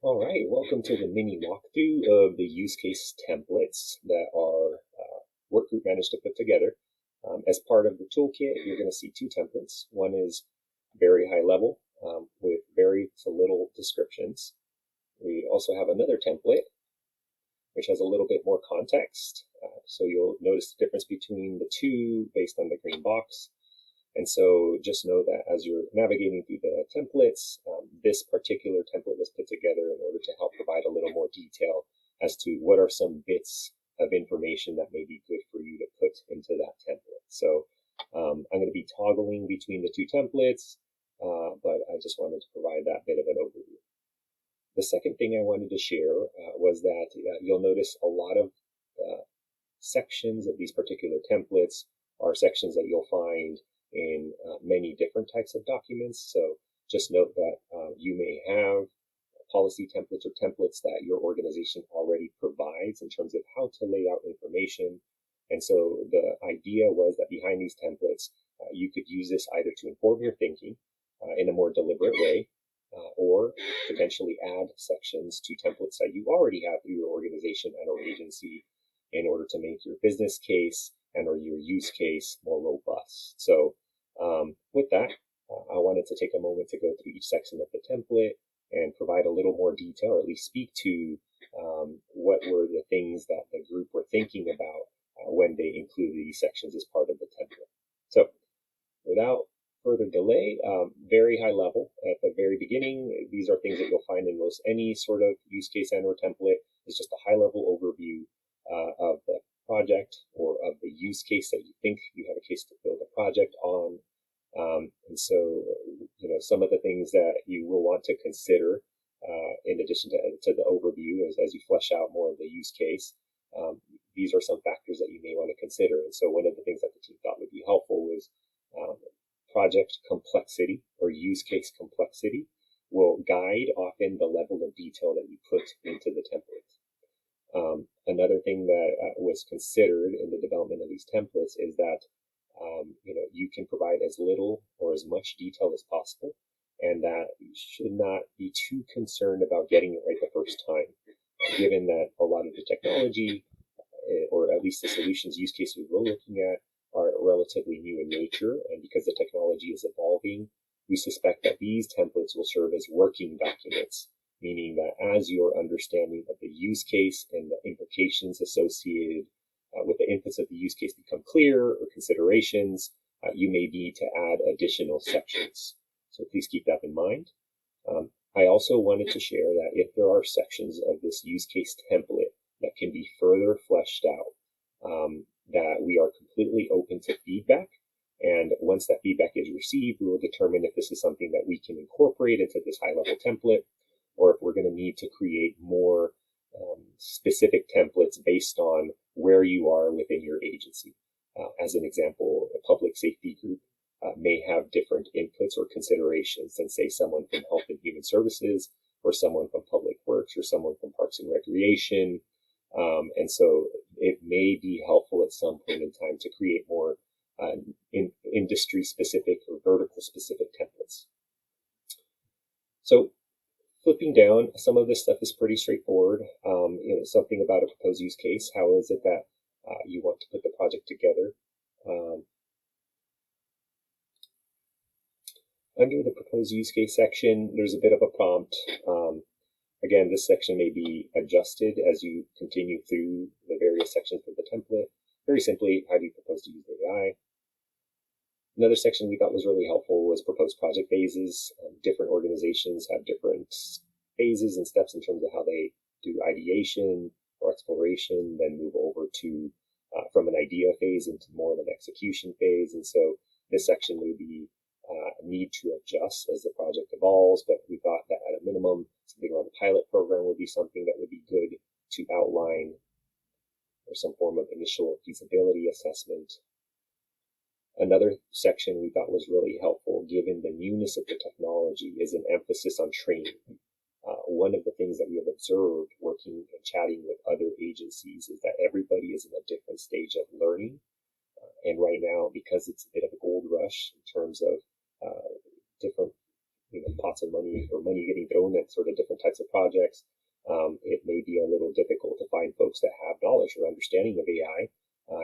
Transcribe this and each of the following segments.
All right, welcome to the mini walkthrough of the use case templates that our work group managed to put together. As part of the toolkit, you're going to see two templates. One is very high level with very to little descriptions. We also have another template which has a little bit more context. So you'll notice the difference between the two based on the green box. And so just know that as you're navigating through the templates, this particular template was put together in order to help provide a little more detail as to what are some bits of information that may be good for you to put into that template. So I'm going to be toggling between the two templates, but I just wanted to provide that bit of an overview. The second thing I wanted to share was that you'll notice a lot of sections of these particular templates are sections that you'll find in many different types of documents. So just note that you may have policy templates or templates that your organization already provides in terms of how to lay out information. And so the idea was that behind these templates, you could use this either to inform your thinking in a more deliberate way, or potentially add sections to templates that you already have through your organization and or agency in order to make your business case and or your use case more robust. So with that, I wanted to take a moment to go through each section of the template and provide a little more detail, or at least speak to what were the things that the group were thinking about when they included these sections as part of the template. So without further delay, very high level at the very beginning, these are things that you'll find in most any sort of use case and or template. It's just a high level overview of the project or of the use case that you think you have a case to build a project on. And so, some of the things that you will want to consider in addition to the overview as you flesh out more of the use case, these are some factors that you may want to consider. And so one of the things that the team thought would be helpful was project complexity or use case complexity will guide often the level of detail that you put into the template. Another thing that was considered in the development of these templates is that you can provide as little or as much detail as possible, and that you should not be too concerned about getting it right the first time, given that a lot of the technology, or at least the solutions use cases we're looking at, are relatively new in nature, and because the technology is evolving, we suspect that these templates will serve as working documents, meaning that as your understanding of the use case and the implications associated with the inputs of the use case become clear or considerations, you may need to add additional sections. So please keep that in mind. I also wanted to share that if there are sections of this use case template that can be further fleshed out, that we are completely open to feedback. And once that feedback is received, we will determine if this is something that we can incorporate into this high-level template, or if we're going to need to create more specific templates based on where you are within your agency. As an example, a public safety group may have different inputs or considerations than, say, someone from Health and Human Services, or someone from Public Works, or someone from Parks and Recreation. And so it may be helpful at some point in time to create more industry-specific or vertical-specific templates. So flipping down, some of this stuff is pretty straightforward. Something about a proposed use case. How is it that you want to put the project together? Under the proposed use case section, there's a bit of a prompt. Again, this section may be adjusted as you continue through the various sections of the template. Very simply, how do you propose to use AI? Another section we thought was really helpful was proposed project phases. Different organizations have different phases and steps in terms of how they do ideation or exploration, then move over to from an idea phase into more of an execution phase. And so this section may be need to adjust as the project evolves, but we thought that at a minimum, something around a pilot program would be something that would be good to outline, or some form of initial feasibility assessment. Another section we thought was really helpful, given the newness of the technology, is an emphasis on training. One of the things that we have observed working and chatting with other agencies is that everybody is in a different stage of learning. And right now, because it's a bit of a gold rush in terms of different pots of money or money getting thrown at sort of different types of projects, it may be a little difficult to find folks that have knowledge or understanding of AI,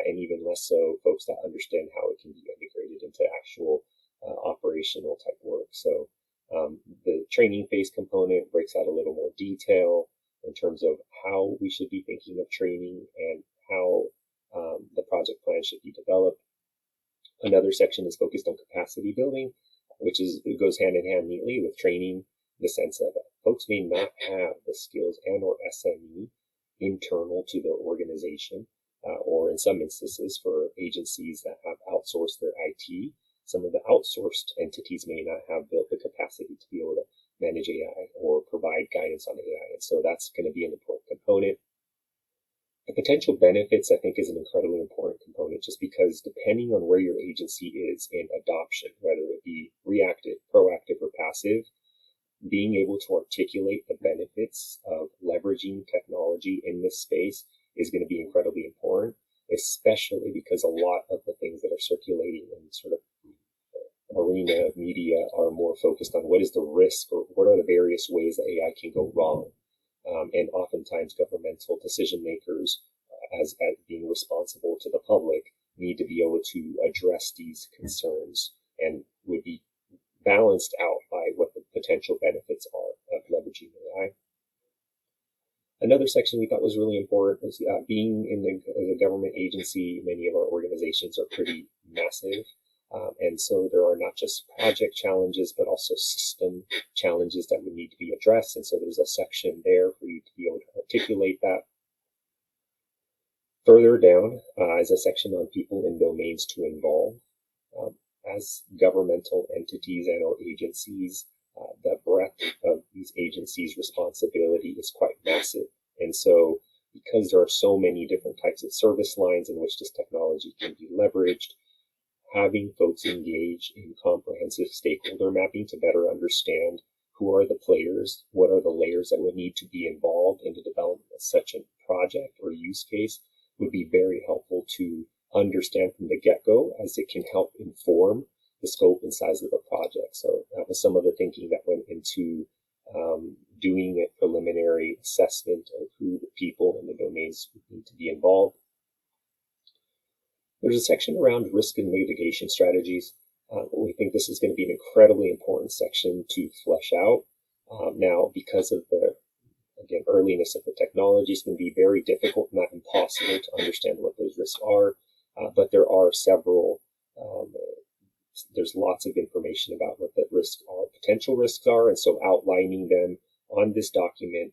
and even less so folks that understand how it can be integrated into actual operational type work. So the training phase component breaks out a little more detail in terms of how we should be thinking of training and how the project plan should be developed. Another section is focused on capacity building, which it goes hand in hand neatly with training, in the sense that folks may not have the skills and or SME internal to their organization, or in some instances for agencies that have outsourced their IT, some of the outsourced entities may not have built the capacity to be able to manage AI or provide guidance on AI. And so that's going to be an important component. The potential benefits, I think, is an incredibly important component, just because depending on where your agency is in adoption, whether it be reactive, proactive, or passive, being able to articulate the benefits of leveraging technology in this space is going to be incredibly important, especially because a lot of the things that are circulating in sort of arena of media are more focused on what is the risk or what are the various ways that AI can go wrong. And oftentimes governmental decision makers, as being responsible to the public, need to be able to address these concerns and would be balanced out by what the potential benefits are of leveraging AI. Another section we thought was really important was being in the government agency. Many of our organizations are pretty massive. And so there are not just project challenges, but also system challenges that would need to be addressed. And so there's a section there for you to be able to articulate that. Further down is a section on people and domains to involve. As governmental entities and or agencies, the breadth of these agencies' responsibility is quite massive. And so because there are so many different types of service lines in which this technology can be leveraged, having folks engage in comprehensive stakeholder mapping to better understand who are the players, what are the layers that would need to be involved in the development of such a project or use case would be very helpful to understand from the get-go, as it can help inform the scope and size of the project. So that was some of the thinking that went into doing a preliminary assessment of who the people and the domains would need to be involved. There's a section around risk and mitigation strategies. We think this is going to be an incredibly important section to flesh out. Now, because of the, again, earliness of the technology, it's going to be very difficult, not impossible, to understand what those risks are. But there are several, there's lots of information about what the risks are, potential risks are. And so outlining them on this document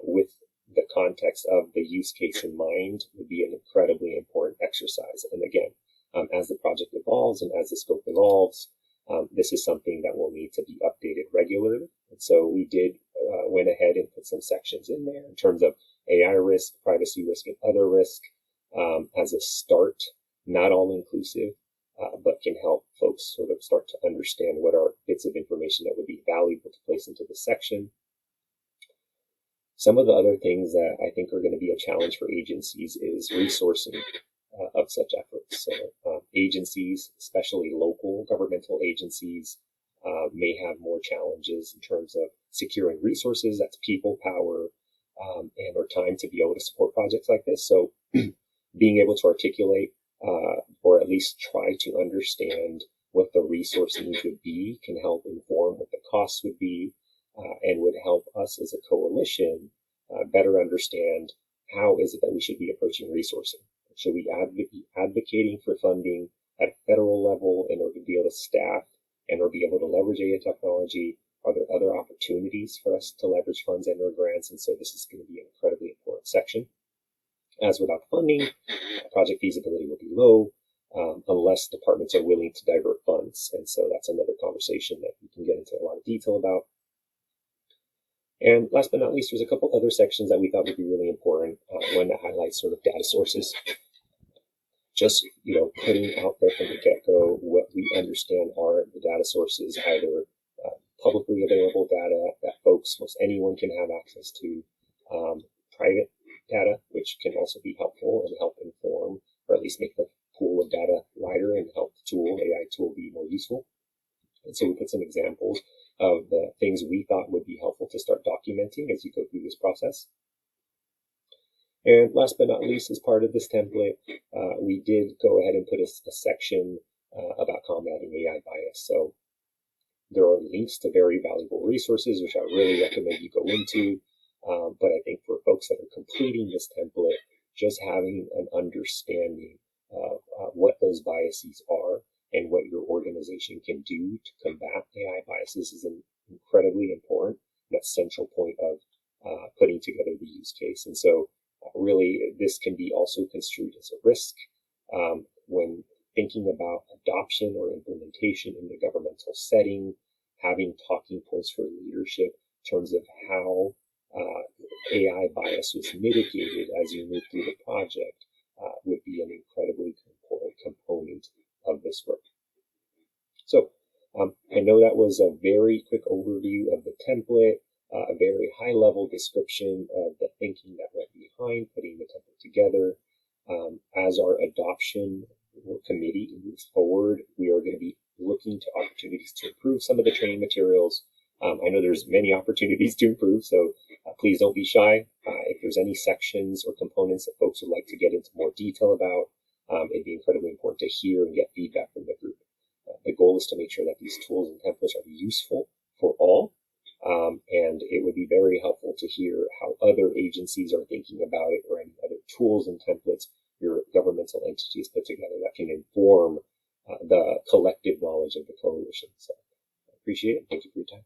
with the context of the use case in mind would be an incredibly important exercise. And again, as the project evolves and as the scope evolves, this is something that will need to be updated regularly. And so we went ahead and put some sections in there in terms of AI risk, privacy risk, and other risk as a start, not all inclusive, but can help folks sort of start to understand what are bits of information that would be valuable to place into the section. Some of the other things that I think are going to be a challenge for agencies is resourcing of such efforts. So agencies, especially local governmental agencies, may have more challenges in terms of securing resources, that's people, power, and or time to be able to support projects like this. So being able to articulate or at least try to understand what the resource needs would be can help inform what the costs would be, and would help us as a coalition better understand how is it that we should be approaching resourcing. Should we be advocating for funding at a federal level in order to be able to staff and or be able to leverage AI technology? Are there other opportunities for us to leverage funds and or grants? And so this is going to be an incredibly important section. As without funding, project feasibility will be low unless departments are willing to divert funds. And so that's another conversation that we can get into a lot of detail about. And last but not least, there's a couple other sections that we thought would be really important. One that highlights sort of data sources. Just, putting out there from the get-go what we understand are the data sources, either publicly available data that most anyone can have access to, private data, which can also be helpful and help inform, or at least make the pool of data wider and help the AI tool be more useful. And so we put some examples of the things we thought would be helpful to start documenting as you go through this process. And last but not least, as part of this template, we did go ahead and put a section about combating AI bias. So there are links to very valuable resources, which I really recommend you go into. But I think for folks that are completing this template, just having an understanding of what those biases are and what your organization can do to combat AI biases is an incredibly important and essential point of putting together the use case. And so really, this can be also construed as a risk when thinking about adoption or implementation in the governmental setting, having talking points for leadership in terms of how AI bias was mitigated as you move through the project would be an incredibly important component of this work. So I know that was a very quick overview of the template, a very high-level description of the thinking that went behind putting the template together. As our adoption committee moves forward, we are going to be looking to opportunities to improve some of the training materials. I know there's many opportunities to improve, so please don't be shy. If there's any sections or components that folks would like to get into more detail about, it'd be incredibly important to hear and get feedback from the group. The goal is to make sure that these tools and templates are useful for all, and it would be very helpful to hear how other agencies are thinking about it or any other tools and templates your governmental entities put together that can inform the collective knowledge of the coalition. So I appreciate it. Thank you for your time.